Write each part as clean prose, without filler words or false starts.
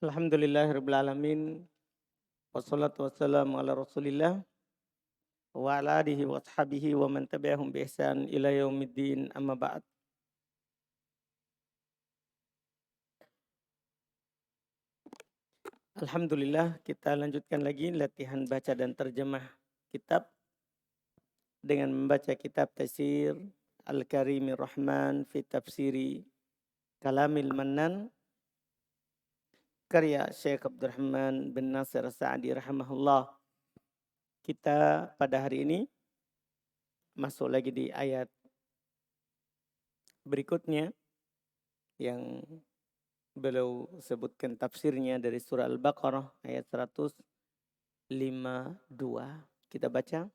Alhamdulillahirabbil alamin wassalatu wassalamu ala Rasulillah wa ala alihi wa ashabihi wa man tabi'ahum bi ihsan ila yaumiddin amma ba'd. Alhamdulillah kita lanjutkan lagi latihan baca dan terjemah kitab dengan membaca kitab Tafsir Al-Karimir Rahman fi Tafsiri Kalamil Mannan karya Syekh Abdurrahman bin Nasir Sa'di rahimahullah. Kita pada hari ini masuk lagi di ayat berikutnya yang beliau sebutkan tafsirnya dari surah Al-Baqarah ayat 152. Kita baca.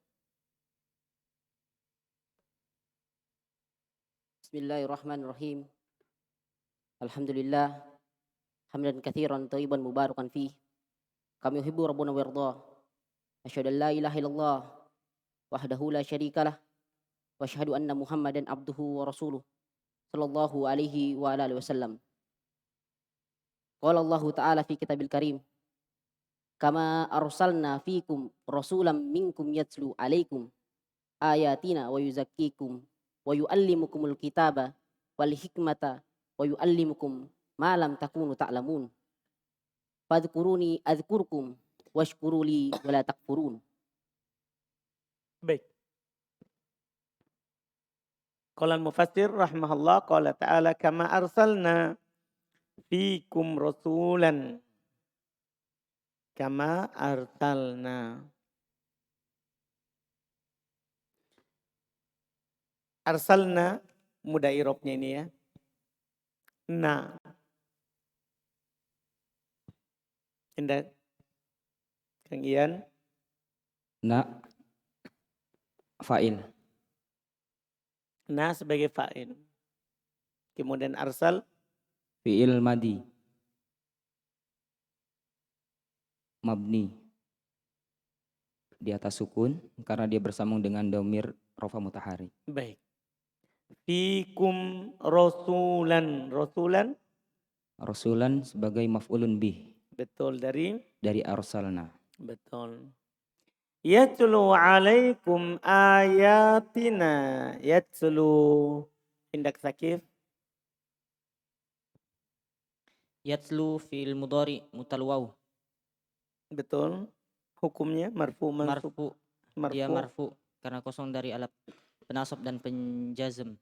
Bismillahirrahmanirrahim. Alhamdulillah hamdan katsiran thayyiban mubarakan fih. Kami yuhibbu rabbuna wa yardah. Asyhadu an la ilaha illallah wahdahu la syarikalah wa asyhadu anna Muhammadan abduhu wa rasuluh sallallahu alaihi wa ala alihi wasallam. Qala Allah ta'ala fi kitabil karim, kama arsalna fikum rasulam minkum yatslu alaikum ayatina wa yuzakkikum wa yuallimukumul kitaba wal hikmata wa yuallimukum ma lam takunu ta'lamun. Fadhkuruni adzkurkum washkuruli wala takfurun. Baik. Qala al-mufassir rahimahullah qala ta'ala kama arsalna fikum rasulan. Kama arsalna. Arsalna mudah irobnya ini ya. Na. Indah. Kang Ian. Na fa'il. Na sebagai fa'il. Kemudian arsal. Fi'il madi. Mabni. Di atas sukun karena dia bersambung dengan dhamir rofa mutahari. Baik. Fikum rasulan. Rasulan. Rasulan sebagai maf'ulun bih. Betul dari Arsalna. betul. Yatlu alaikum ayatina. Yatlu. Indak sakif. Yatslu fi'il mudhari mutal waw. Betul. Hukumnya marfu mansub. Marfu. Dia marfu karena kosong dari alat penasab dan penjazm.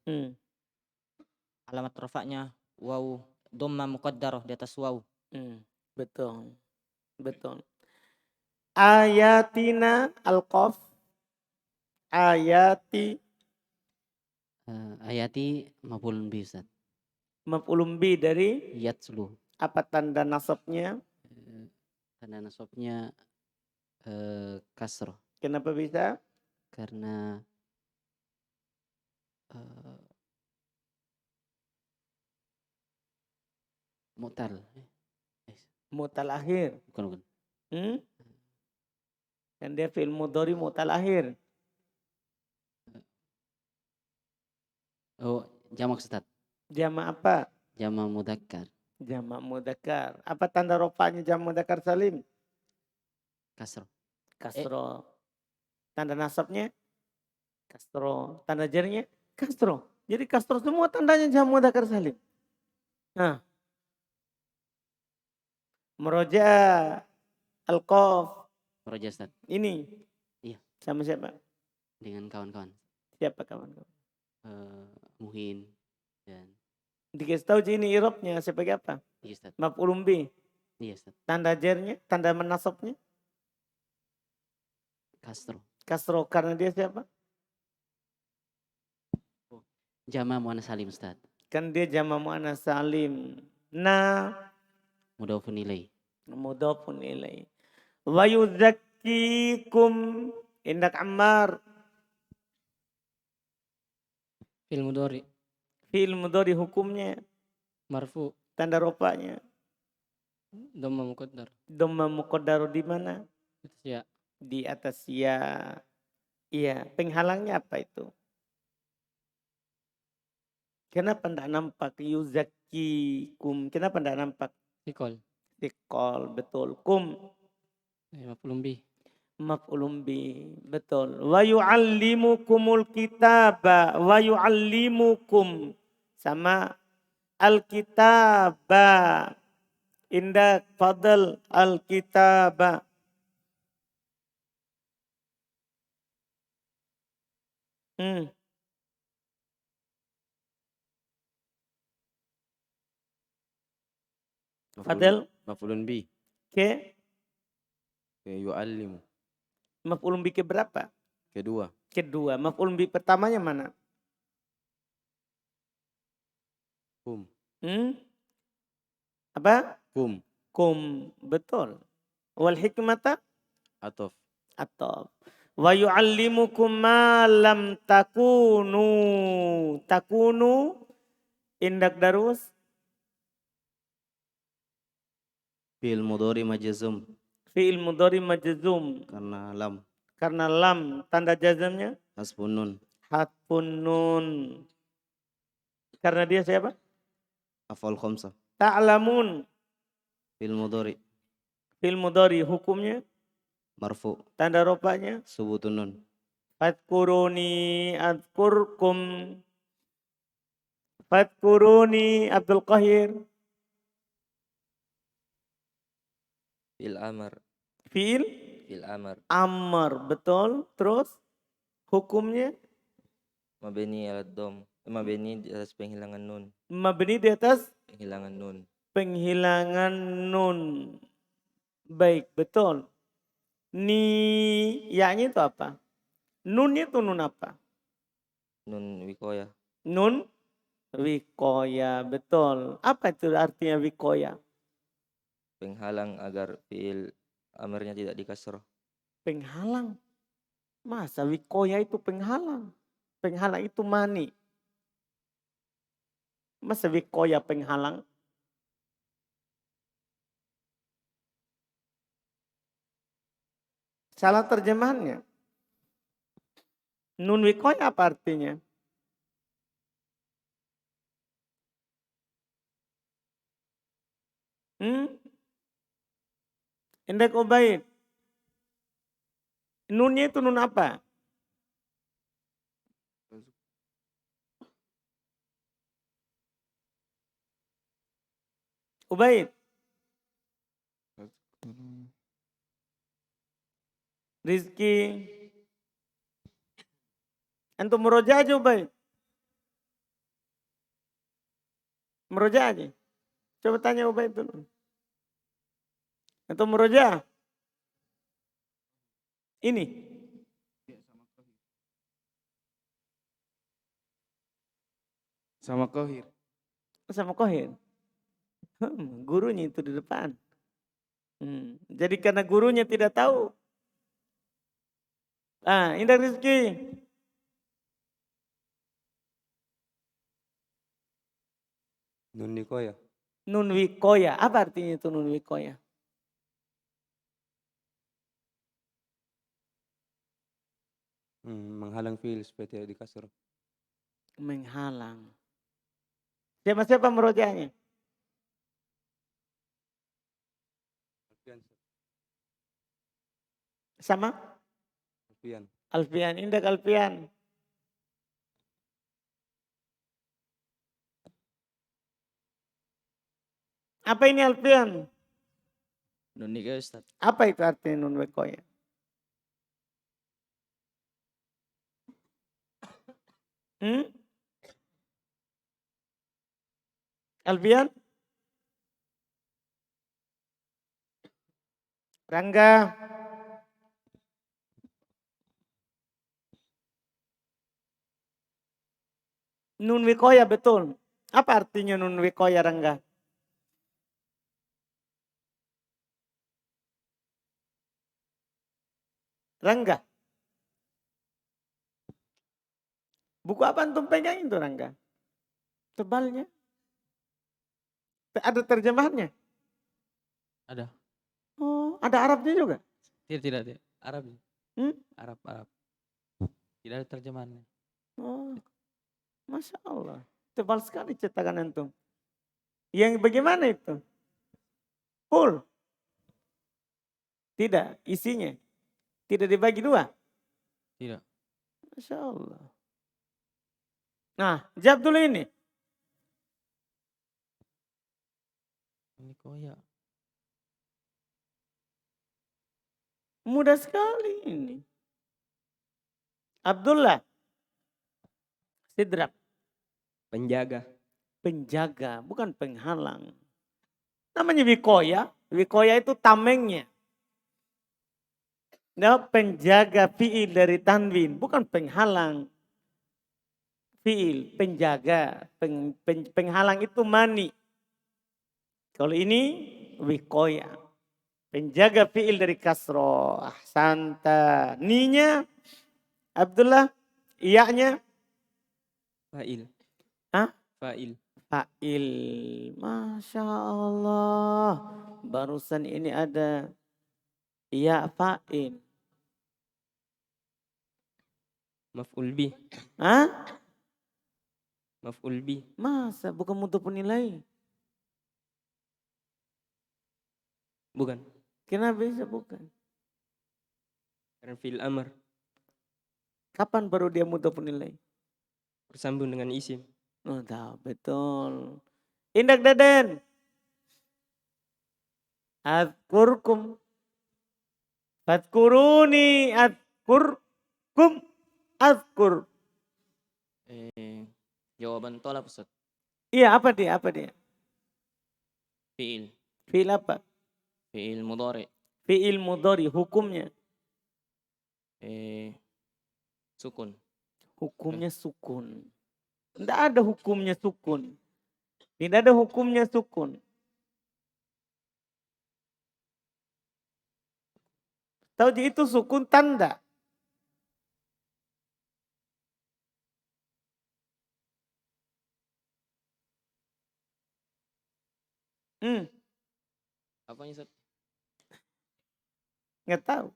Alamat rafa'nya waw dhamma muqaddarah di atas waw. Betul. Betul. Ayatina al-qaf. Ayati. Ayati maf'ulun bih Ustaz. Maf'ulun bih dari Yatslu. apa tanda nasabnya? Tanda nasabnya kasroh. Kenapa bisa? Karena mutal. Mutal akhir. Bukan. Kan dia fi'il mudhari mutal akhir. Oh, jamak Ustaz. Jama apa? Jamak mudzakkar. Jama mudzakkar. Apa tanda rofanya jama mudzakkar salim? Kasroh. Kasro. Tanda nasabnya? Kasro. Tanda jarnya? Kasro. Jadi kasro semua tandanya jama mudzakkar salim. Nah. Meroja al-qaf. Meroja Ustaz. Ini. Iya. Sama siapa? Dengan kawan-kawan. Siapa kawan-kawan? Muhin dan dikasih tahu ini irobnya sebagai apa? Iya Ustaz. Maf'ulun bih. Iya Ustaz. Tanda jarnya, tanda menasabnya? Kasroh. Kasro karena dia siapa? Jama muannas salim Ustaz. Kan dia jama muannas salim. Na mudhofun ilaih. Mudhofun ilaih. Wa yuzakkikum indak Ammar. Fi'il mudhari. Fi'il mudhari hukumnya Marfu. tanda rofanya Dhamma muqaddar. dhamma muqaddar di mana? Ya. Di atas ya. Iya, penghalangnya apa itu? Kenapa tidak nampak yuzakkikum? Kenapa tidak nampak? Sikol. Thiqal, betul. Kum, Maf'ulun bih. maf'ulun bi, betul. Wa yu'allimukumul kitaba, wa yu'allimukum. Sama al-kitaba. Indak, fadl, al-kitaba. Hmm. Fadl, Maf'ulun bi. ke Yu'allimu. maf'ulun bi ke berapa? Kedua. Kedua. Maf'ulun bi pertamanya mana? Kum. Hmm? Apa? Kum. Kum, betul. Wal hikmata Atof. atau wa yu'allimukum ma lam takunu. Takunu indak darus Fi'il mudhari majzum. fi'il mudhari majzum Karena lam. karena lam tanda jazamnya Hasbun nun. hatfun nun. Karena dia siapa? Afal khamsah. Ta'lamun Fi'il mudhari. fi'il mudhari hukumnya Marfu. tanda rofanya Subutun nun. fadkuruni adkurkum. Fadkuruni Abdul Qahir. Fil amar. Fi'il Fil amar. amr, betul. Terus hukumnya Mabni ala dom. Mabni di atas penghilangan nun. mabni di atas Penghilangan nun. penghilangan nun. Baik, betul. Ni, ya-nya itu apa? Nunnya itu nun apa? Nun wikoya. Nun wikoya, betul. Apa itu artinya wikoya? Penghalang agar fiil amarnya tidak dikasroh. Penghalang. Masa wikoya itu penghalang? Penghalang itu mani. Masa wikoya penghalang? Salah terjemahannya. Nun wikoya apa artinya? Indak Ubaid. Nunnya itu nun apa? Ubaid. Rizki. Antum meroja aja Ubaid. Meroja aja. Coba tanya Ubaid dulu. Antum meroja. Ini. Sama Kohir. Sama Kohir. Gurunya itu di depan. Jadi karena gurunya tidak tahu. Indah Rizki. Nun wikoya. Nun wikoya. Apa artinya itu nun wikoya? Menghalang fi'il supaya tidak dikasroh. Menghalang. Siapa-siapa merojanya? Sama? Alfian. Alfian, Indak Alfian. Apa ini Alfian? Nun nikah Ustaz. Apa itu artinya nun wikoya? Alfian? Rangga? Nun wikoya betul. Apa artinya nun wikoya Rangga? Rangga? Buku apa antum pegang itu Rangga? Tebalnya? Ada terjemahannya? Ada. Oh, ada Arabnya juga? Tidak. Arab. Hmm? Arab. Tidak ada terjemahannya. Oh, Masya Allah. Tebal sekali cetakan antum. Yang bagaimana itu? Full. Tidak, isinya. Tidak dibagi dua. Tidak. Masya Allah. Nah, jawab dulu ini. Ini koya. Mudah sekali ini. Abdullah. Sidrak. Penjaga. Penjaga, bukan penghalang. Namanya wikoya. Wikoya itu tamengnya. Nah, penjaga fiil dari tanwin, bukan penghalang. Fiil, penjaga. Penghalang itu mani. Kalau ini wikoya. Penjaga fiil dari kasroh. Ahsanta. Ninya, Abdullah, iyanya. Fa'il. Hah? Fa'il. Fa'il. Masya Allah. Barusan ini ada iya fa'il. Maf'ul bih. Hah? Maf'ul bih. Masa bukan mudhof nilai? Bukan. Kenapa bisa bukan? Karena fi'il amr. Kapan baru dia mudhof nilai? Bersambung dengan isim. Oh, tahu betul. Indak Daden. Adkurkum. Fadkuruni adkurkum. Adkur. Jawaban tolak Ustaz. Iya, apa dia? Apa dia? Fiil. Fi'il apa? Fiil mudhari. Fi'il mudhari, hukumnya. Sukun. Hukumnya sukun. Tidak ada hukumnya sukun. Tidak ada hukumnya sukun. Tahu itu sukun tanda. Apanya Ustaz? Nggak tahu.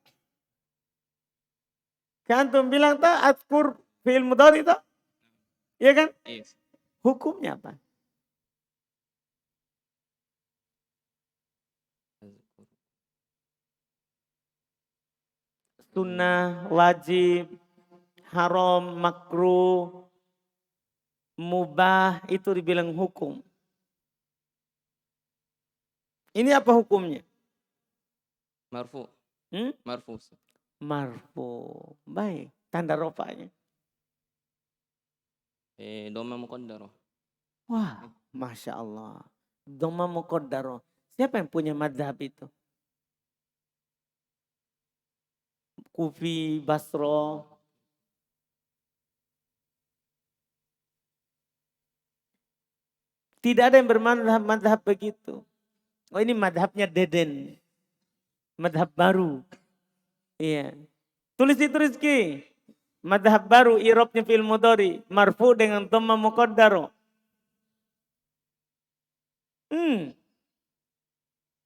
Kan antum bilang tak adkur fi'il mudhari itu? Iya kan? Yes. Hukumnya apa? Sunnah, wajib, haram, makruh, mubah itu dibilang hukum. Ini apa hukumnya? Marfu. Hmm? Marfu Ustaz. Marfu. Baik. Tanda rofanya. Dhamma muqaddarah. Wah, Masya Allah. Dhamma muqaddarah. Siapa yang punya madhab itu? Kufi, Basro. Tidak ada yang bermadhab begitu. Oh, ini madhabnya Deden. Madhab baru. Iya. Tulis itu Rizki. Madhab baru, i'rabnya fi'il mudhari. Marfu dengan dhamma muqaddaro.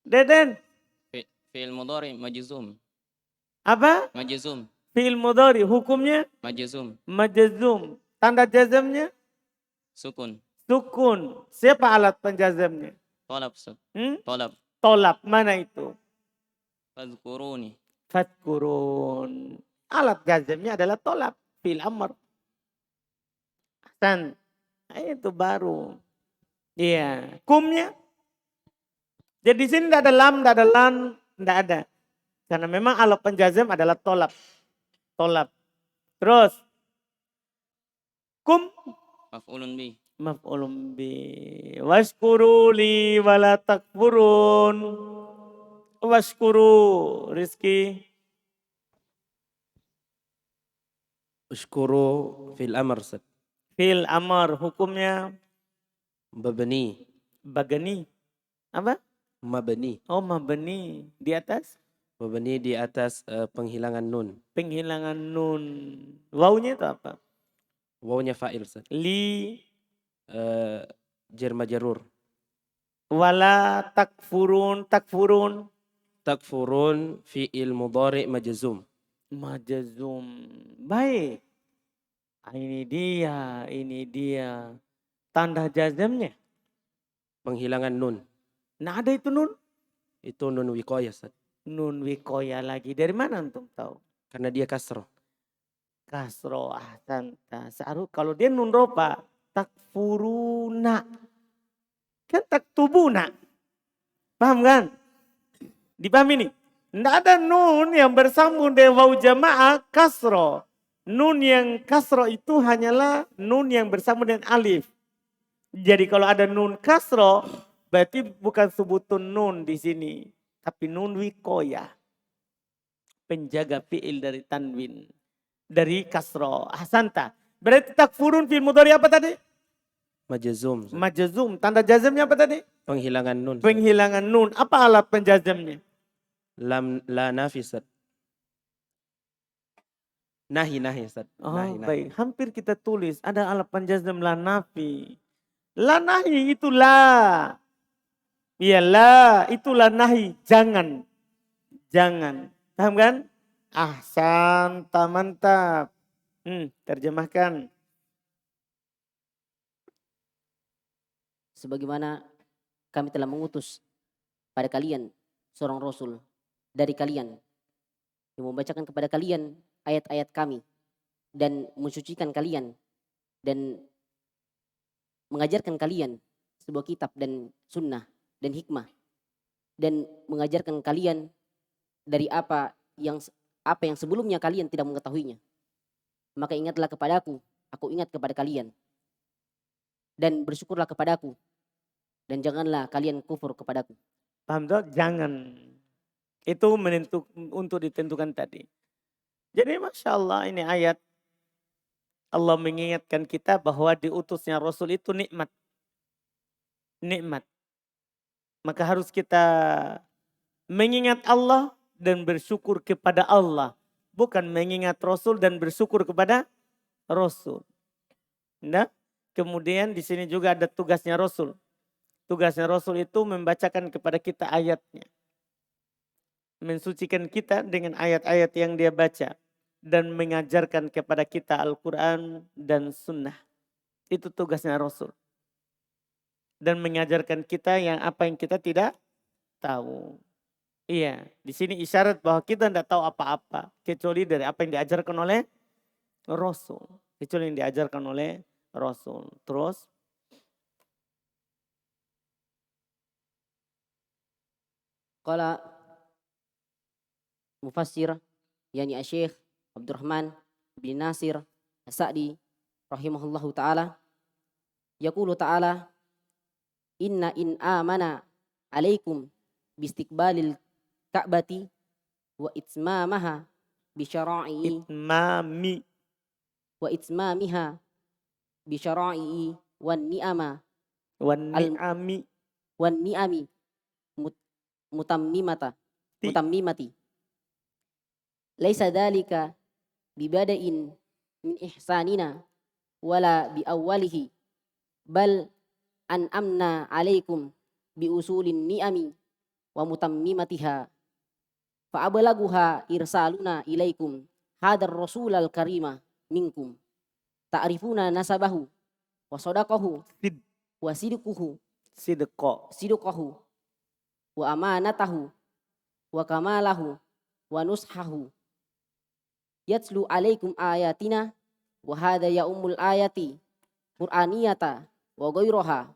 Deden. Fiil mudhari majzum. Apa? Majzum. Fi'il mudhari. Hukumnya? Majzum. Majzum. Tanda jazamnya? Sukun. Sukun. Siapa alat penjazamnya? Tolab Ustaz. Hmm? Tolab. Tolab. Mana itu? Fadhkuruni. Fadkurun. Alat jazamnya adalah tolab. Fi'il amr. Ahsan. Itu baru. Iya. Kumnya? Jadi di sini tidak ada lam, tidak ada lan, tidak ada. Karena memang alat penjazam adalah tolab. Tolab. Terus. Kum. Maf'ulun bih. Maf'ulun bi. Washkuru li wala takfurun. Washkuru. Rizki. Ushkuru fil amr Ustaz. Fil amar. Hukumnya Mabni. bagani. Apa? Mabni. Oh, mabni. Di atas? Mabni di atas penghilangan nun. Penghilangan nun. Wawunya itu apa? Wawnya fa'il Ustaz. Li Jar majrur. wala takfurun. Takfurun. Takfurun fi'il mudhari majzum. Majazum. Baik. Ini dia. Ini dia. Tanda jazamnya. Penghilangan nun. Nah, ada itu nun. Itu nun wikoyah Ustaz. Nun wikoya lagi. Dari mana antum tahu? Karena dia kasroh. Kasro ahsanta. Seharusnya kalau dia nun ropa. Takfuruna. Kan taktubuna. Paham kan? Dipahami nih? Tidak ada nun yang bersambung dengan waw jamaah kasro. Nun yang kasro itu hanyalah nun yang bersambung dengan alif. Jadi kalau ada nun kasro, berarti bukan sebutun nun di sini. Tapi nun wikoya. Penjaga fi'il dari tanwin. Dari kasro. Ahsanta. Berarti takfurun fil mudhari apa tadi? Majazum. Ustaz. Majazum. Tanda jazamnya apa tadi? Penghilangan nun. Ustaz. Penghilangan nun. Apa alat penjazamnya? La nafi Ustaz. Nahi Ustaz. Oh Nahi. baik. Hampir kita tulis. Ada alat penjazam la nafi. La nahi itu la. Iya la. Itu la nahi. Jangan. Jangan. Paham kan? Ahsanta mantap. Terjemahkan. Sebagaimana kami telah mengutus pada kalian seorang rasul dari kalian yang membacakan kepada kalian ayat-ayat kami dan mensucikan kalian dan mengajarkan kalian sebuah kitab dan sunnah dan hikmah dan mengajarkan kalian dari apa yang sebelumnya kalian tidak mengetahuinya. Maka ingatlah kepadaku, aku ingat kepada kalian. Dan bersyukurlah kepadaku. Dan janganlah kalian kufur kepadaku. Paham toh? Jangan. Itu untuk ditentukan tadi. Jadi Masya Allah ini ayat. Allah mengingatkan kita bahwa diutusnya Rasul itu nikmat. Nikmat. Maka harus kita mengingat Allah dan bersyukur kepada Allah. Bukan mengingat Rasul dan bersyukur kepada Rasul. Nah, kemudian di sini juga ada tugasnya Rasul. Tugasnya Rasul itu membacakan kepada kita ayatnya. Mensucikan kita dengan ayat-ayat yang dia baca. Dan mengajarkan kepada kita Al-Quran dan Sunnah. Itu tugasnya Rasul. Dan mengajarkan kita apa yang kita tidak tahu. Iya, di sini isyarat bahwa kita tidak tahu apa-apa. Kecuali dari apa yang diajarkan oleh Rasul. Kecuali yang diajarkan oleh Rasul. Terus. Qala mufassir yani Syekh Abdurrahman bin Nasir As-Sa'di rahimahullahu taala yaqulu ta'ala inna in amana alaikum bistiqbalil ka'bati wa itmamaha bi syara'i wa itmamiha bi syara'i wan ni'ama wan ni'ami mutammimati laisa dzalika bibada'in min ihsanina wala bi awwalihi bal an amna alaikum bi usulin ni'ami wa mutammimatiha fa ablaguha irsaluna ilaikum hadar rasulal karima minkum ta'rifuna nasabahu wa sadaqahu wa sidqahu wa amanatahu wa kamalahu wa nushahu yatslu alaikum ayatina wa hadha ya ummul ayati qur'aniyata wa ghayraha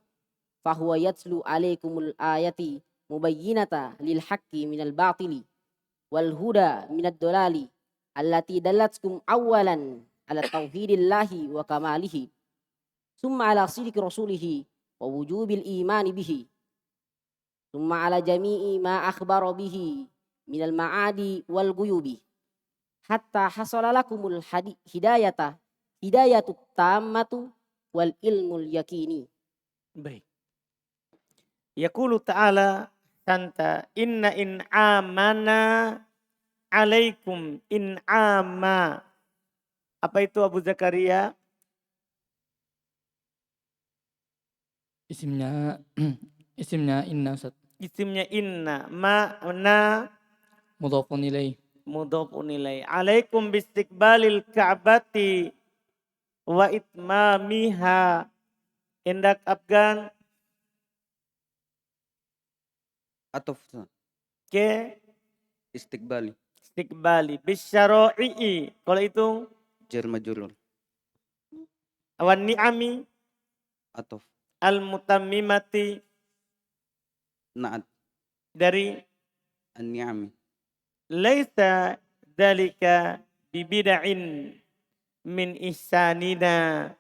fa huwa yatslu alaikumul ayati mubayyinata lil haqqi minal batili wal huda minad dolali allati dallatskum awalan ala tauhidillahi wa kamalihi summa ala sidqi rasulihi wa wujubil imani bihi summa ala jami'i ma akhbara bihi minal ma'adi wal guyubi hatta hasala lakumul hidayatut tammatu wal ilmul yakini. Baik. Yaqulu ta'ala tanta inna in amana alaikum in ama. Apa itu Abu Zakaria? Isimnya inna Ustaz. Isimnya inna. Ma'na Mudhafun ilaih. mudhafun ilaih. Alaikum bistiqbalil ka'bati wa itmamiha. Indak Afgan. Atuf. ke Istiqbali. istiqbali. Bisyara'i. Kalau itu Jar majrur. wan ni'ami Atof. al-mutammimati Naat. dari An-ni'ami. laisa dalika bibida'in min ihsanina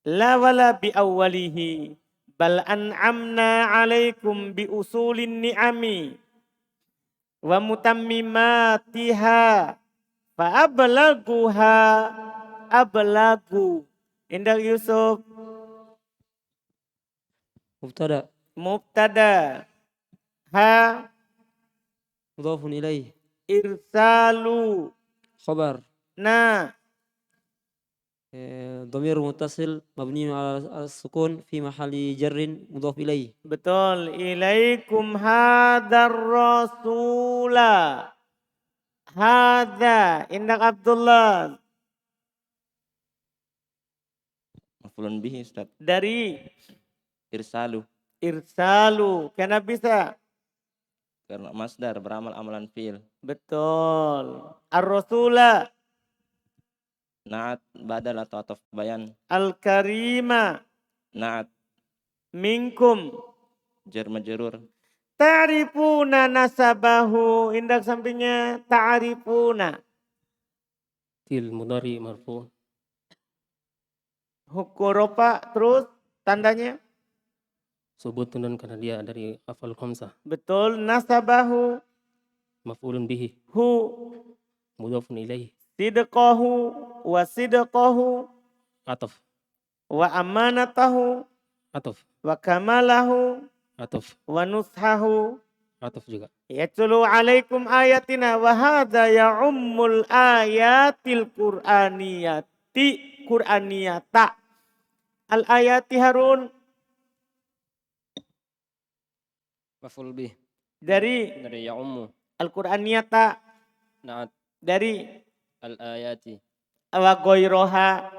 la wala bi awwalihi bal an'amna alaikum bi usulin ni'ami wa mutammimatiha fa ablagu. Indah Yusuf. Mubtada. Ha مضاف إليه irsalu. خبر Na ضمير متصل مبني على السكون في محل جر مضاف إليه. betul. Ilaikum hadar rasula. Hadha. Indah Abdullah. Maf'ulun bihi Ustaz. Dari Irsalu. irsalu. Kenapa bisa? Karena masdar beramal amalan fi'il. Betul. Ar-rasula. Naat badal atau ataf bayan. Al-karima. Naat Minkum. jar majrur. Ta'rifuna nasabahu. Indah sampingnya ta'rifuna. Til mudari marfu. Hukuropa terus tandanya. Subutun karena dia dari afal khamsah. Betul. Nasabahu. Maf'ulun bihi. Hu. Mudhafun ilaih. Sidqahu. Wa sidqahu. Ataf. Wa amanatahu. Ataf. Wa kamalahu. Ataf. Wa nushahu. Ataf juga. Yatlu alaikum ayatina. Wa hadha ya'ummul ayatil qur'aniyati. Qur'aniyata. Al-ayati Harun. مفعول به Dari ya ummu. Al-Qur'aniyata. Naat Dari al-ayati wa goyroha.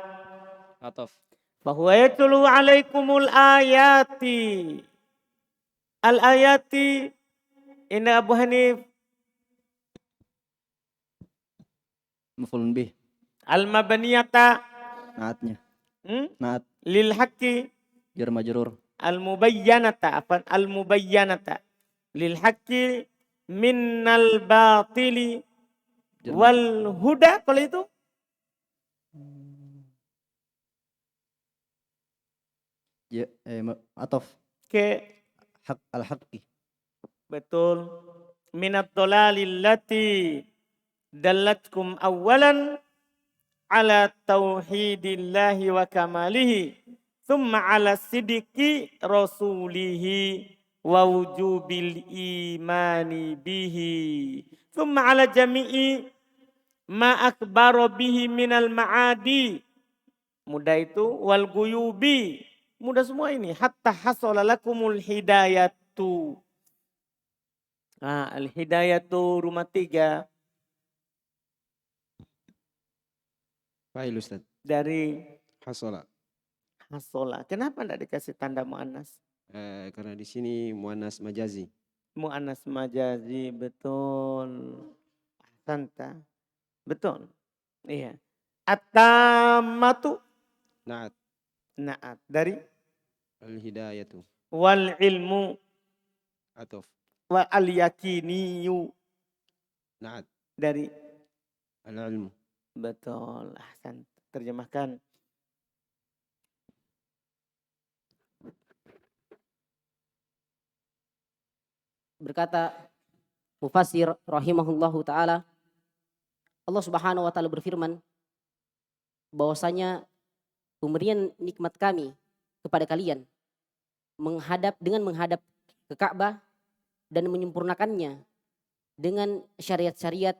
ataf. Fahuwa yatlu alaikumul ayati. Al-ayati. Inna Abu Hanif. Maf'ulun bih. Al-mabaniyata. Naatnya. Hmm? Naat Lil haqqi. jar majrur. Al-mubayyanata. Apa? Al-mubayyanata. Lil haqqi minnal batili. Wal huda. Kalau itu. Ya, ataf Ke. hak al-haqqi. Betul. Minat dolalil lati dallatkum awalan ala tauhidillahi wa kamalihi thumma ala sidiki rasulihi wa wujubil imani bihi thumma ala jami'i ma akbaro bihi minal ma'adi. Mudah itu wal guyubi. Mudah semua ini. Hatta hasala lakumul hidayatu. Nah, al-hidayatu rumah 3 Fa'il Ustaz. dari Hasola. hasola. Kenapa tidak dikasih tanda mu'annas? Karena di sini muannas majazi. Mu'annas majazi, betul. Ahsanta. Betul. Iya. At-tammatu. Naat. Naat. Dari Al-hidayatu. wal ilmu. Atof. Wa al-yakiniyu. Naat. Dari Al-ilmu. betul. Ahsan. Terjemahkan. Berkata Mufassir rahimahullahu taala, Allah Subhanahu wa taala berfirman bahwasanya pemberian nikmat kami kepada kalian dengan menghadap ke Ka'bah dan menyempurnakannya dengan syariat-syariat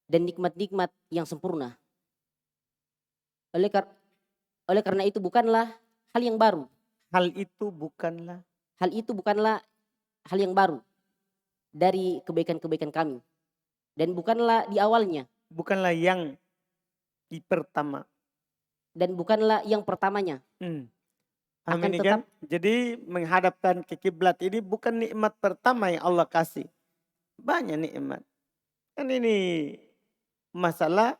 dan nikmat-nikmat yang sempurna. Oleh karena itu bukanlah hal yang baru. Hal itu bukanlah. Hal itu bukanlah hal yang baru dari kebaikan-kebaikan kami. Dan bukanlah di awalnya. Bukanlah yang di pertama. Dan bukanlah yang pertamanya. Paham Akan ini kan? Jadi menghadapkan ke kiblat ini bukan nikmat pertama yang Allah kasih. Banyak nikmat. Kan ini masalah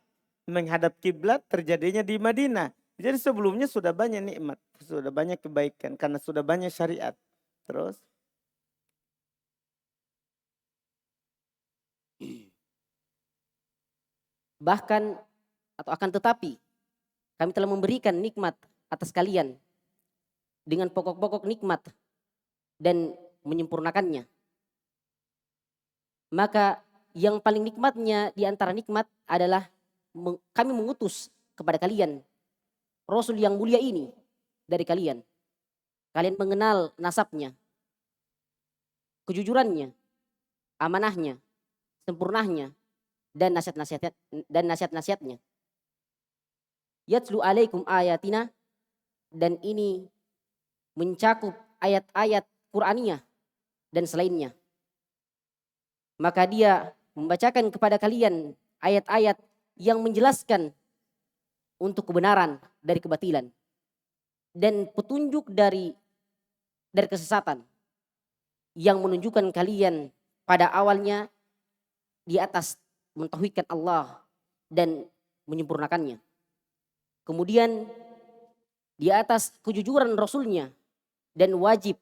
menghadap kiblat terjadinya di Madinah. Jadi sebelumnya sudah banyak nikmat, sudah banyak kebaikan karena sudah banyak syariat. Terus Bahkan atau akan tetapi kami telah memberikan nikmat atas kalian dengan pokok-pokok nikmat dan menyempurnakannya. Maka yang paling nikmatnya di antara nikmat adalah kami mengutus kepada kalian Rasul yang mulia ini dari kalian. Kalian mengenal nasabnya, kejujurannya, amanahnya, sempurnahnya, dan nasihat-nasihatnya. Yatlu alaikum ayatina, dan ini mencakup ayat-ayat Qur'aniyah dan selainnya. Maka dia membacakan kepada kalian ayat-ayat yang menjelaskan untuk kebenaran dari kebatilan dan petunjuk dari kesesatan yang menunjukkan kalian pada awalnya di atas mentauhidkan Allah dan menyempurnakannya. Kemudian di atas kejujuran Rasulnya dan wajib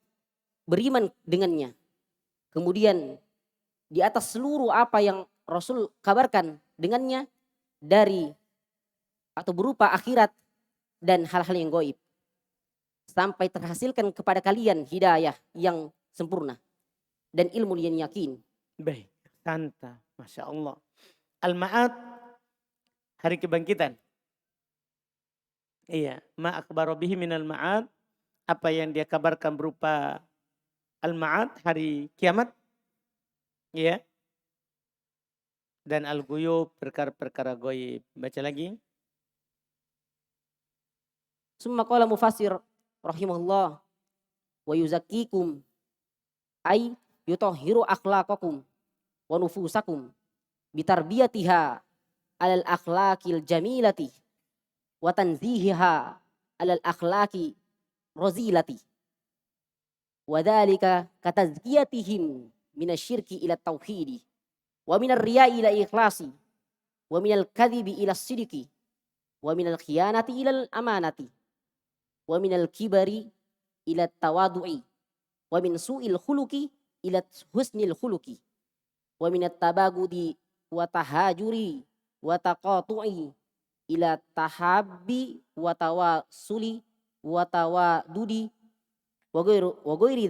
beriman dengannya. Kemudian di atas seluruh apa yang Rasul kabarkan dengannya dari atau berupa akhirat dan hal-hal yang gaib. Sampai terhasilkan kepada kalian hidayah yang sempurna dan ilmu yang yakin. baik, santa, Masya Allah. Al-Ma'ad, hari kebangkitan. Iya, ma akhbara bihi minal ma'ad, apa yang dia kabarkan berupa al-ma'ad, hari kiamat. Iya. Dan al-ghuyub, perkara-perkara gaib. Baca lagi. Summa qala mufassir rahimahullah wa yuzakkikum ay yutahhiru akhlaqakum wa nufusakum bitarbiyatiha alal akhlaqil jamilati wa tanzihiha alal akhlaqi razilati wa dhalika katazkiyatihim minasyirki ila tauhidi wa minar riya'i ila ikhlasi wa minal kadhibi ila sidiki wa minal khiyanati ila amanati wa minal kibari ila tawadu'i wa min su'il khuluqi ila husnil khuluqi wa minat tabagudi wa tahajuri wa taqatu'i ila tahabbi wa tawasuli wa tawadudi wa ghairi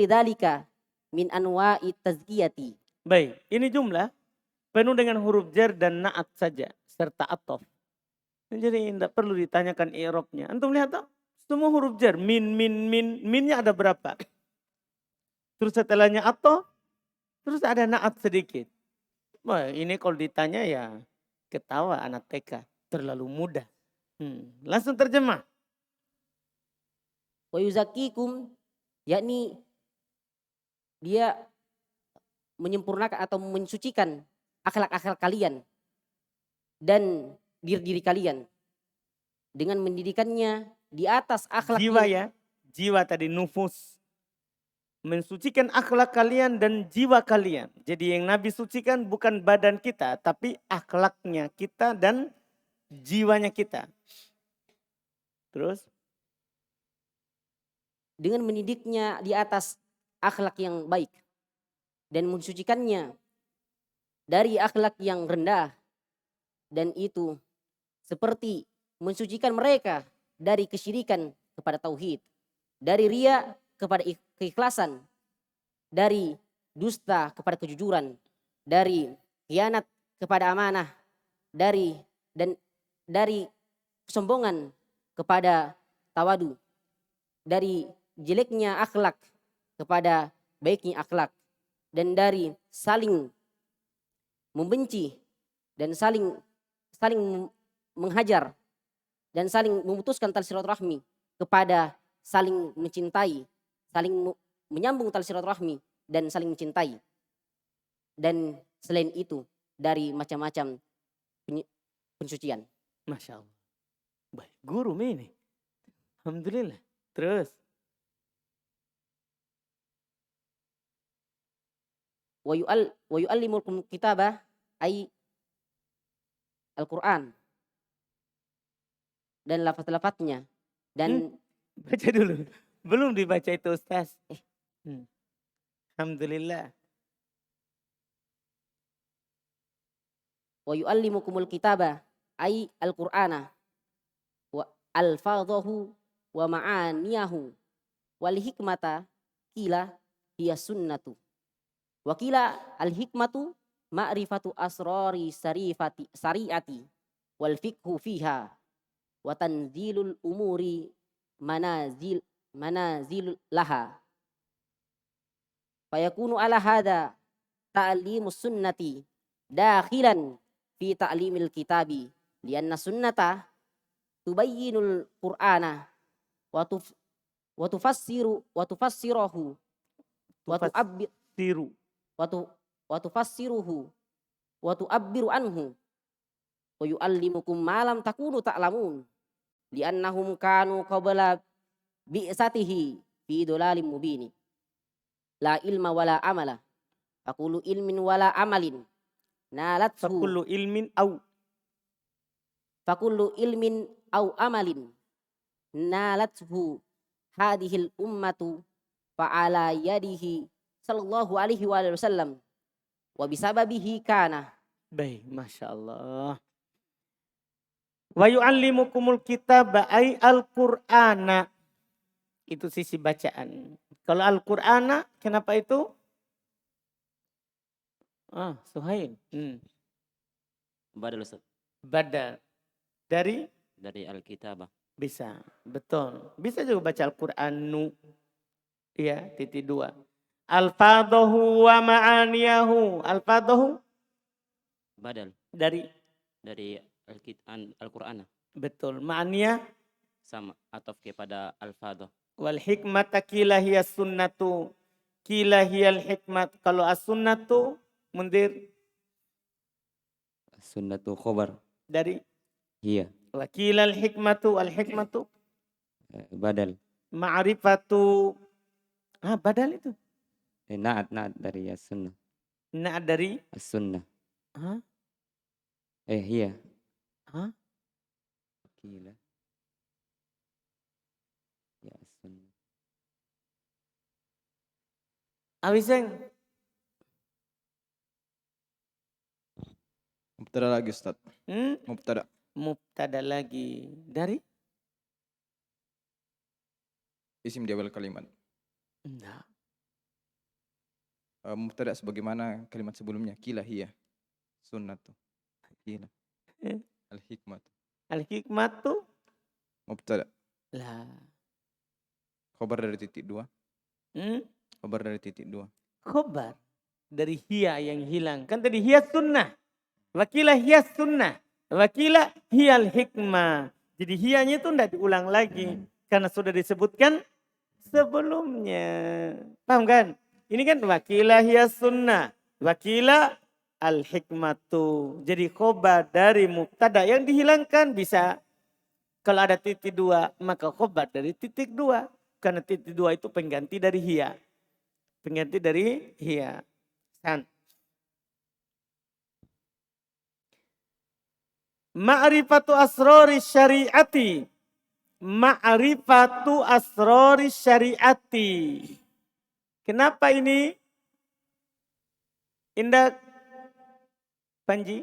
dzalika min anwa'i tazkiyati. Baik, ini jumlah penuh dengan huruf jar dan na'at saja serta atof. Jadi tidak perlu ditanyakan i'rabnya. Antum lihat tak? Semua huruf jar, minnya ada berapa? Terus setelahnya atof, terus ada na'at sedikit. Wah, ini kalau ditanya ya ketawa anak TK, terlalu mudah. Langsung terjemah. Wa yuzakkikum, yakni dia menyempurnakan atau mensucikan akhlak-akhlak kalian dan diri kalian dengan mendidikannya di atas akhlak Jiwa ya, jiwa tadi nufus. Mensucikan akhlak kalian dan jiwa kalian. Jadi yang Nabi sucikan bukan badan kita, tapi akhlaknya kita dan jiwanya kita. Terus? Dengan mendidiknya di atas akhlak yang baik dan mensucikannya dari akhlak yang rendah, dan itu seperti mensucikan mereka dari kesyirikan kepada tauhid, dari riya kepada keikhlasan, dari dusta kepada kejujuran, dari khianat kepada amanah, dari kesombongan kepada tawadu, dari jeleknya akhlak kepada baiknya akhlak, dan dari saling membenci dan saling menghajar dan saling memutuskan tali silaturahmi kepada saling mencintai, saling menyambung tali silaturahmi dan saling mencintai. Dan selain itu dari macam-macam pensucian. Masya Allah. Baik, guru ini. Alhamdulillah. Terus? wa yu'allimukum kitaba ay Al-Qur'an dan lafaz-lafaznya dan Baca dulu. Belum dibaca itu Ustaz. Alhamdulillah. wa yu'allimukumul kitaba ay Al-Qur'ana wa alfadhahu wa ma'aniyahu wal hikmata qila hiya sunnatu wa qila al hikmatu ma'rifatu asrari syariati wal fiqhu fiha wa tanzilul umuri manazil laha fayakunu ala hadha ta'limus sunnati dakhilan fi ta'limil kitabi lianna sunnata tubayyinul qur'ana wa tufassirahu wa Tiru. tufassiruhu wa tu'abbiru anhu wa yu'allimukum ma lam takunu ta'lamun li'annahum kanu qabla bi'satihi fi dhalalim mubini la ilma wala amala faqulu ilmin wala amalin nalathu Fakullu ilmin au. fakullu ilmin au amalin nalathu hadhil ummatu fa'ala yadihi sallallahu alaihi wasallam wa bisababihi kana. Baik, Masya Allah. Wa yu'allimukumul kitaba ay al-Qur'ana. Itu sisi bacaan. Kalau al-Qur'ana, kenapa itu? Suhail. Badal Ustaz. Badal. Dari? Dari Alkitabah. Bisa, betul. Bisa juga baca Al-Qur'anu. Iya, titik 2. Al-fadhahu wa ma'aniyahu. Al-fadhahu? Badal. Dari? Dari Al-Qur'an. Betul. Ma'aniyah? Sama. Ataf kepada Al-Fadhah. Wal hikmata kila hiya sunnatu. Kila hiyal hikmat. Kalau as-sunnatu, mundir? Sunnatu khobar. Dari? Iya. Wa kilal hikmatu. Al-hikmatu? Badal. Ma'rifatu. Badal itu. Naat dari as-sunnah. Naat dari? As-sunnah. Hah? Iya. Hah? Gila. Ya as-sunnah. Awiseng. Mubtada lagi Ustaz. Mubtada. Mubtada lagi. Dari? Isim di awal kalimat. Enggak. Mubtada sebagaimana kalimat sebelumnya. Kila hiya. Sunnatu. Kila. Al-hikmatu. Al-hikmatu? Mubtada. Lah. Khobar dari titik 2. Khobar dari titik 2. Khobar. Dari hiya yang hilang. Kan tadi hiya sunnah. Wakilah hiya sunnah. Wakilah hiyal hikmah. Jadi hiyanya itu tidak diulang lagi. Karena sudah disebutkan sebelumnya. Paham kan? Ini kan wakilah hiya sunnah. Wakilah al-hikmatu. Jadi khobar dari mubtada yang dihilangkan bisa. Kalau ada titik 2 maka khobar dari titik 2. Karena titik 2 itu pengganti dari hiya. Pengganti dari hiya. Ma'rifatu asrori syariati. Ma'rifatu asrori syariati. Kenapa ini? Indah Panji?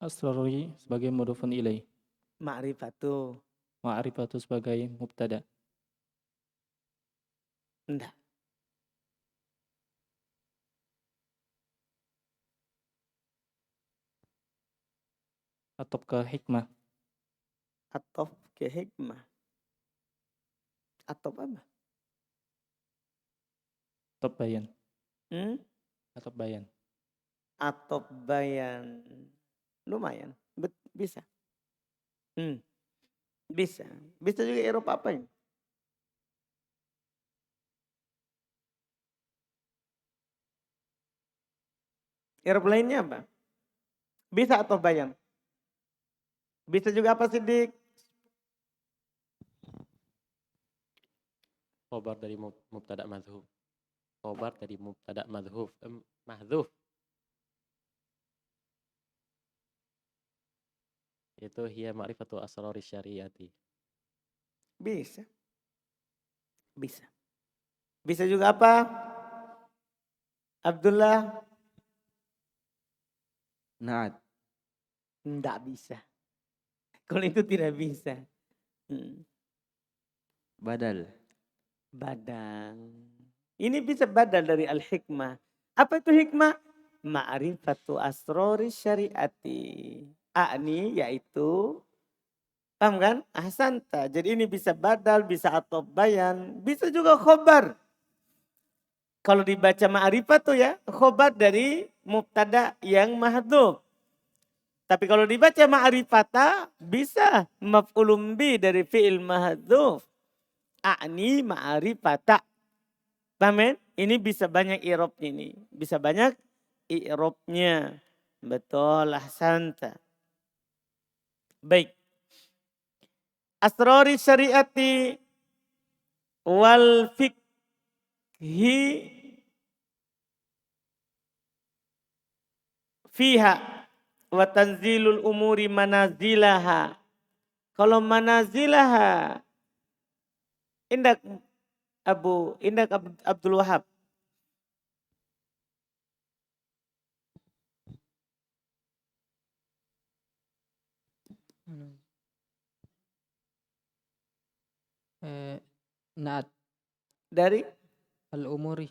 Asraruri sebagai mudhofun ilaih. Ma'rifatu. Ma'rifatu sebagai mubtada. Enggak. Atop ke hikmah. Atop ke hikmah. Atop apa? Atop bayan. Atop bayan. Atop bayan. Lumayan. Bisa. Bisa. Bisa juga Eropa apa ini? Eropa lainnya apa? Bisa atau bayan? Bisa juga apa Siddiq? Khobar dari mubtada madhuf. Khobar dari mubtada madhuf. Mahdhuf. Itu hiya ma'rifatu asrari syariati. Bisa. Bisa. Bisa juga apa? Abdullah? Naat. Enggak bisa. Kalau itu tidak bisa. Badal. Badal. Ini bisa badal dari al-hikmah. Apa itu hikmah? Ma'rifatu asrori syariati. A'ni yaitu, paham kan? Ahsanta. Jadi ini bisa badal, bisa atau bayan, bisa juga khobar. Kalau dibaca ma'rifat tuh ya, khobar dari mubtada yang mahdhuf. Tapi kalau dibaca ma'rifata, bisa maf'ulun bi dari fi'il mahdhuf. A'ni ma'rifata. Paham? Ini bisa banyak i'rabnya ini. Bisa banyak i'rabnya. Betul, ahsanta. Baik. Asrori syariati wal fikhi fiha wa tanzilul umuri manazilaha. Kalau manazilaha, indak Abdul Wahab. Naat Dari al-umuri.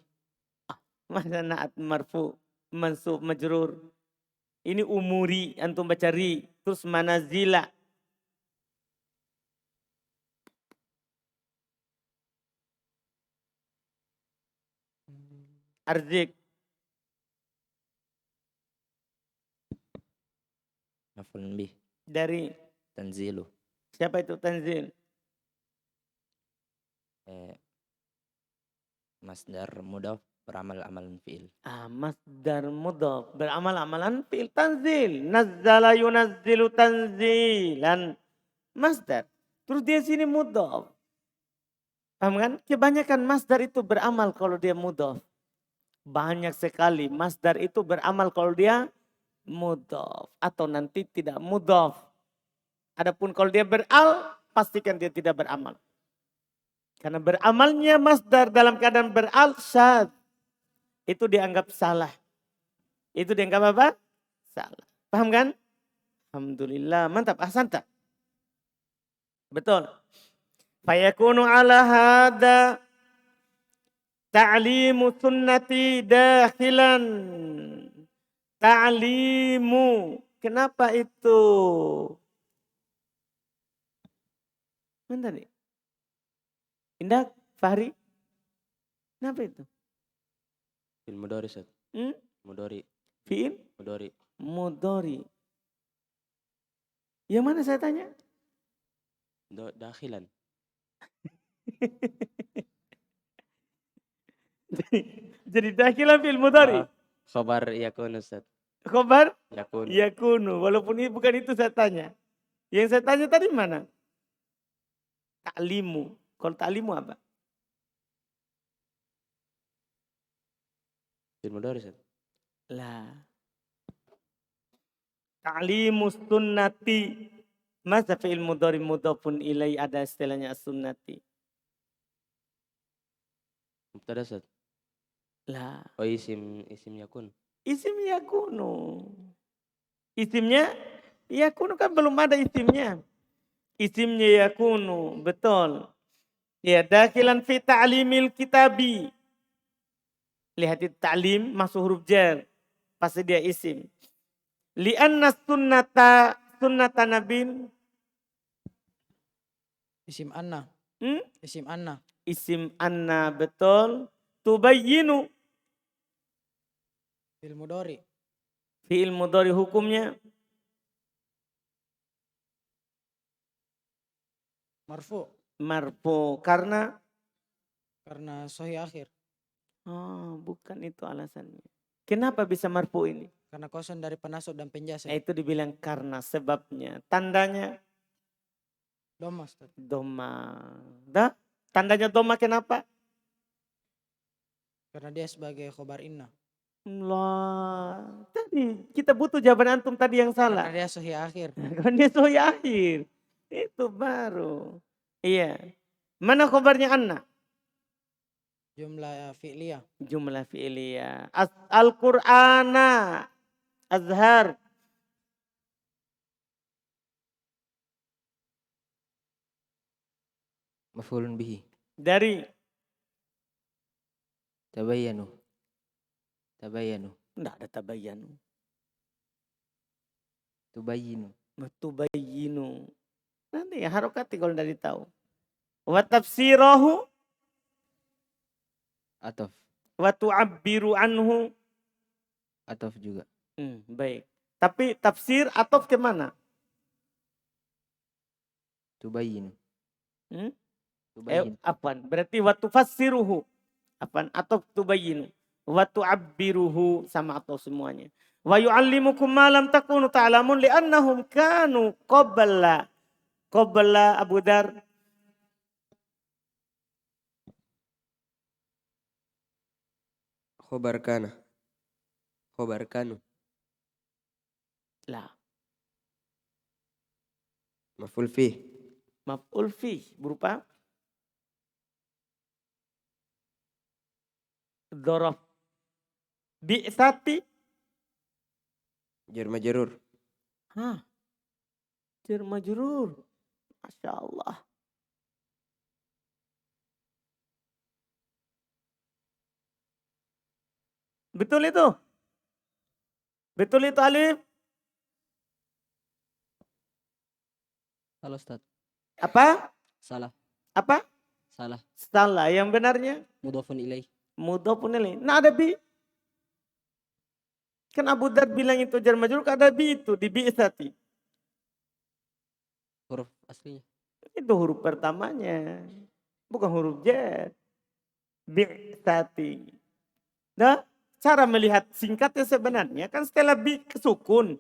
masa naat marfu, mansub, majrur. Ini umuri, antum baca ri. Terus manazila. Arzik. Maf'ulun bih. Dari Tanzilu. siapa itu tanzil? Masdar mudhaf beramal amalan fi'il. Masdar mudhaf beramal amalan fi'il tanzil. Nazzala yunazzilu tanzilan. Masdar. Terus dia sini mudhaf. Paham kan? Kebanyakan masdar itu beramal kalau dia mudhaf. Banyak sekali masdar itu beramal kalau dia mudhaf. Atau nanti tidak mudhaf. Adapun kalau dia beral, pastikan dia tidak beramal. Karena beramalnya masdar dalam keadaan beral syadz. Itu dianggap salah. Itu dianggap apa? Salah. Paham kan? Alhamdulillah. Mantap. Ahsanta. Betul. Fayakunu ala hadha ta'limu sunnati dakhilan. Ta'limu. Kenapa itu? Mana nih? Indah, Fahri. Kenapa itu? Fil mudhari Ustaz. Mudhari. Fi'il? Mudhari. Mudhari. Yang mana saya tanya? Dakhilan. Jadi dakhilan fil mudhari. Khobar yakun Ustaz. Khobar? Yakun. Yakunu. Walaupun ini bukan itu saya tanya. Yang saya tanya tadi mana? Ta'limu. Kalau ta'limu apa? Fil mudhari Ustaz. Lah. Ta'limu sunnati. Masa fi'il mudhari mudhafun ilai ada istilahnya as-sunnati. Mubtada Ustaz. Lah. Oh isim yakun. Isim yakunu. Isimnya yakunu kan belum ada isimnya. Isimnya yakunu. Betul. Ya, dakhilan fi ta'limil kitabi. Lihat itu ta'lim masuk huruf jar. Pasti dia isim. Li'anna sunnata nabin. Isim anna. Isim anna. Isim anna, betul. Tubayyinu. Fil mudhari. Fi'il mudhari hukumnya. Marfu. Marfu. Karena Sahih akhir. bukan itu alasannya. Kenapa bisa marfu ini? Karena kosong dari penasuk dan penjasa. Itu dibilang karena sebabnya. Tandanya Doma, Ustaz. doma. Dah? Tandanya doma kenapa? Karena dia sebagai khobar inna. Allah. Tadi kita butuh jawaban antum tadi yang salah. Karena dia sahih akhir. Kan dia sohi akhir. Itu baru. Iya. Mana khobarnya anna? Jumlah fi'liyah. Jumlah fi'liyah. Al-Qur'ana. Azhar. Maf'ulun bihi. Dari. Tabayyanu. Tabayyanu. Tidak ada tabayyan. Tubayyinu. Tubayyinu. Nanti ya harokati kalau tidak tahu. Wa tafsirahu. Atof. Wa tu'abbiru anhu. Atof juga. Baik. Tapi tafsir atof kemana? Tubayyinu. Apaan? Berarti wa tufassiruhu. Apaan? Atof tubayyinu. Wa tu'abbiruhu sama atau semuanya. Wa yu'allimukum ma lam takunu ta'lamun li'annahum kanu qabla Abu Dar. Khobar kana. Khobar kanu. Lah, Maf'ul fih. maf'ul fi berupa dzaraf. Bi'sati. Jar majrur. Hah. Jar majrur. Masya Allah. Betul itu? Betul itu Alif? Salah Ustaz. Apa? Salah. Apa? Salah. Salah. Yang benarnya? Mudhafun ilaih. Mudhafun ilaih. Nah ada bi. Kan Abu Dar bilang itu jar majrur, ada bi itu di bi'sati. Huruf aslinya. Itu huruf pertamanya. Bukan huruf jar. Bi'sati. Nah, cara melihat singkatnya sebenarnya kan setelah bi sukun.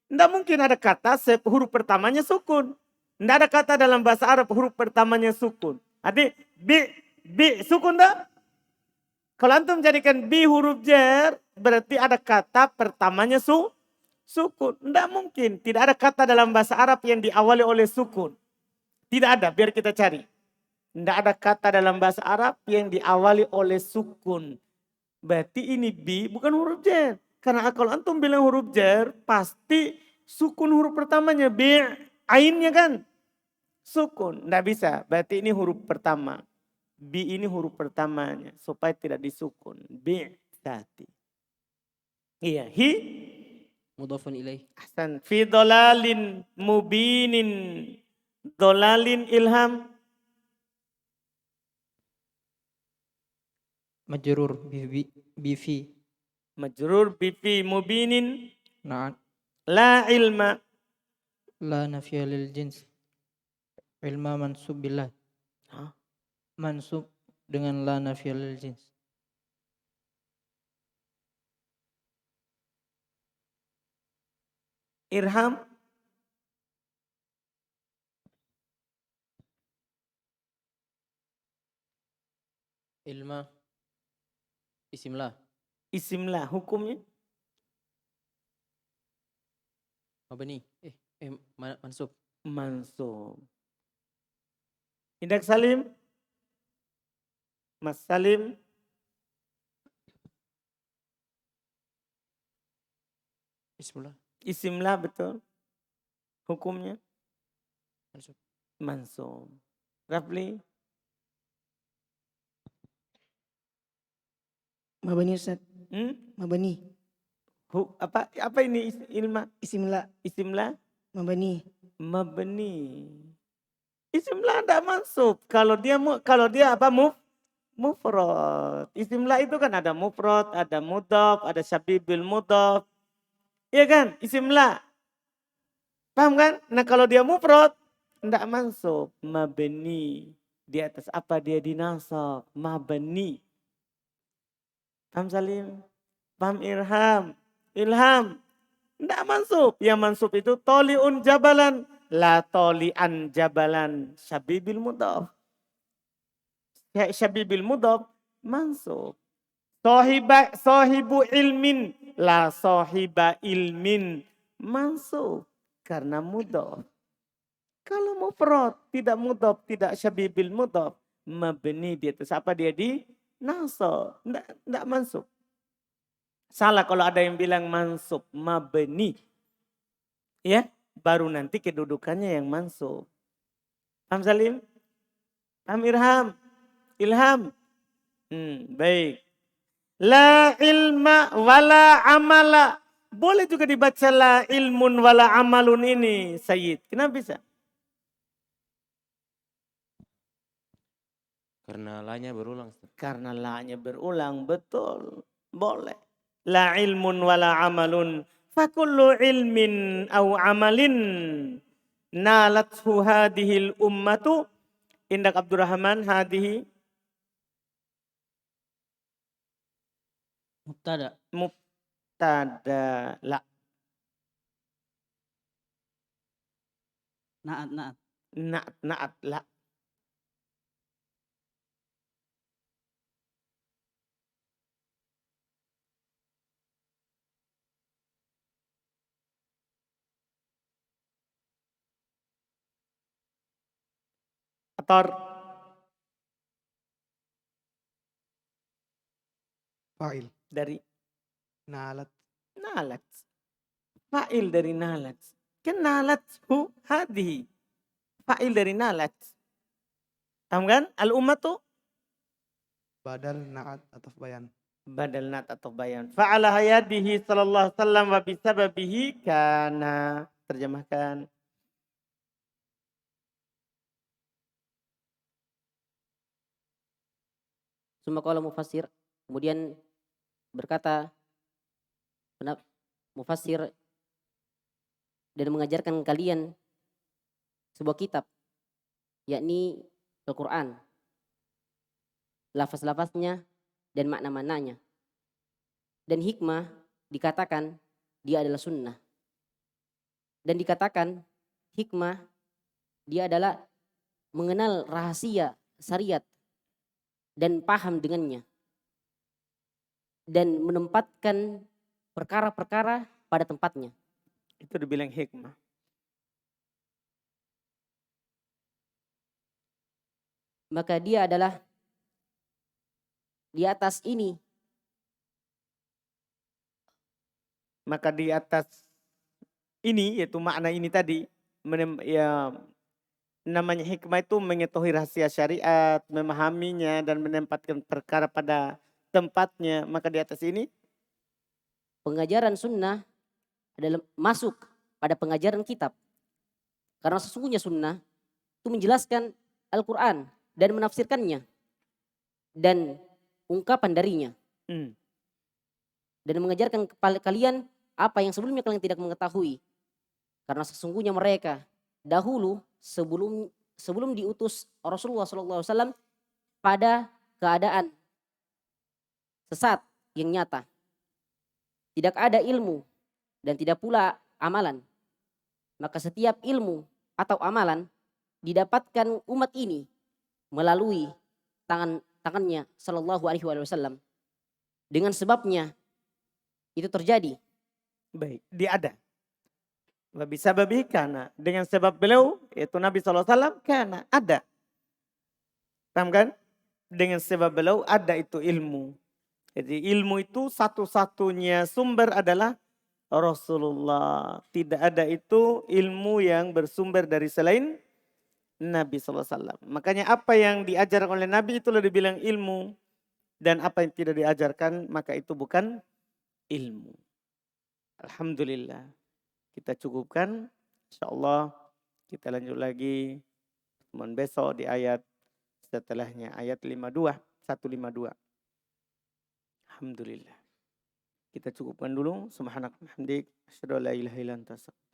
Tidak mungkin ada kata huruf pertamanya sukun. Tidak ada kata dalam bahasa Arab huruf pertamanya sukun. Adik, bi sukun tak? Kalau antum jadikan bi huruf jar, berarti ada kata pertamanya sukun. Tidak mungkin. Tidak ada kata dalam bahasa Arab yang diawali oleh sukun. Tidak ada, biar kita cari. Tidak ada kata dalam bahasa Arab yang diawali oleh sukun. Berarti ini bi bukan huruf jar. Karena kalau antum bilang huruf jar, pasti sukun huruf pertamanya. Bi, ainnya kan. Sukun. Tidak bisa. Berarti ini huruf pertama. Bi ini huruf pertamanya. Supaya tidak disukun. Bi, tati. Iya. Hi. Mudhafun ilaih. Ahsan. Fi dolalin mubinin. Dolalin ilham. Majrur bifi. Majrur bifi mubinin. Na'at. La ilma. La nafiya lil jins. Ilma mansub billah. Hah? Mansub dengan la nafiya lil jins. Irham. Ilma. Isimlah. Isimlah hukumnya. Mabni. Mansub. Mansub. Indak Salim. Mas Salim. Bismillah. Isimlah betul. Hukumnya. Mansub. Mansub. Rafli. Mabani Ustaz. Mabani. Apa ini ilma? Isimla. Isimlah. Mabani. Mabni. Isimlah ada mansub. Kalau dia apa mufrad. Isimlah itu kan ada mufrad, ada mudhaf, ada syabibil mudhaf. Iya kan? Isimlah. Paham kan? Nah kalau dia mufrad enggak mansub. Mabni. Di atas apa dia dinasab? Mabni. Paham Salim? Paham Irham? Ilham. Tidak mansub. Yang mansub itu toliun jabalan. La tolian jabalan. Syabibil mudhaf. Syabibil mudhaf mansub. Sahibu ilmin. La sahiba ilmin. Mansub. Karena mudhaf. Kalau mufrad, tidak mudhaf, tidak syabibil mudhaf. Mabni dia itu. Apa dia di? Nasab. Tidak mansub. Salah kalau ada yang bilang mansub. Mabni. Ya. Baru nanti kedudukannya yang mansub. Paham Salim? Paham Irham? Ilham? Baik. La ilma wala amala. Boleh juga dibaca la ilmun wala amalun ini, Sayyid. Kenapa bisa? Karena lanya berulang. Karena la-nya berulang, betul. Boleh. La ilmun wala amalun. Fakullu ilmin au amalin. Nalathu hadihil ummatu. Indak Abdurrahman hadihi. Mubtada. Mubtada la. Naat. Naat la. Ator. Fa'il. Dari Nalat. nalat. Fa'il dari nalat. Kan nalat hu hadihi. Fa'il dari nalat. Paham kan? Al-ummatu. Badal naat atau bayan. Badal naat atau bayan. Fa'ala hayadihi sallallahu alaihi wasallam wa bisababihi kana. Terjemahkan. Summa qala mufassir, kemudian berkata mufassir dan mengajarkan kalian sebuah kitab, yakni Al-Quran, lafaz-lafaznya dan makna-maknanya. Dan hikmah dikatakan dia adalah sunnah. Dan dikatakan hikmah dia adalah mengenal rahasia syariat dan paham dengannya. Dan menempatkan perkara-perkara pada tempatnya. Itu dibilang hikmah. Maka dia adalah di atas ini. Maka di atas ini, yaitu makna ini tadi, ya, namanya hikmah itu mengetahui rahasia syariat, memahaminya dan menempatkan perkara pada tempatnya. Maka di atas ini pengajaran sunnah adalah masuk pada pengajaran kitab. Karena sesungguhnya sunnah itu menjelaskan Al-Quran dan menafsirkannya. Dan ungkapan darinya. Dan mengajarkan kepada kalian apa yang sebelumnya kalian tidak mengetahui. Karena sesungguhnya mereka dahulu sebelum diutus Rasulullah SAW pada keadaan sesat yang nyata. Tidak ada ilmu dan tidak pula amalan. Maka setiap ilmu atau amalan didapatkan umat ini melalui tangannya Sallallahu Alaihi Wasallam. Dengan sebabnya itu terjadi. Baik, dia ada. Bisa babi karena dengan sebab beliau yaitu Nabi SAW karena ada. Paham kan? Dengan sebab beliau ada itu ilmu. Jadi ilmu itu satu-satunya sumber adalah Rasulullah. Tidak ada itu ilmu yang bersumber dari selain Nabi SAW. Makanya apa yang diajarkan oleh Nabi itulah dibilang ilmu. Dan apa yang tidak diajarkan maka itu bukan ilmu. Alhamdulillah. Kita cukupkan. InsyaAllah kita lanjut lagi. Pertemuan besok di ayat setelahnya. Ayat 152. Alhamdulillah. Kita cukupkan dulu. Subhanakallahumma wa bihamdik. Asyhadu an la ilaha illa anta astaghfiruka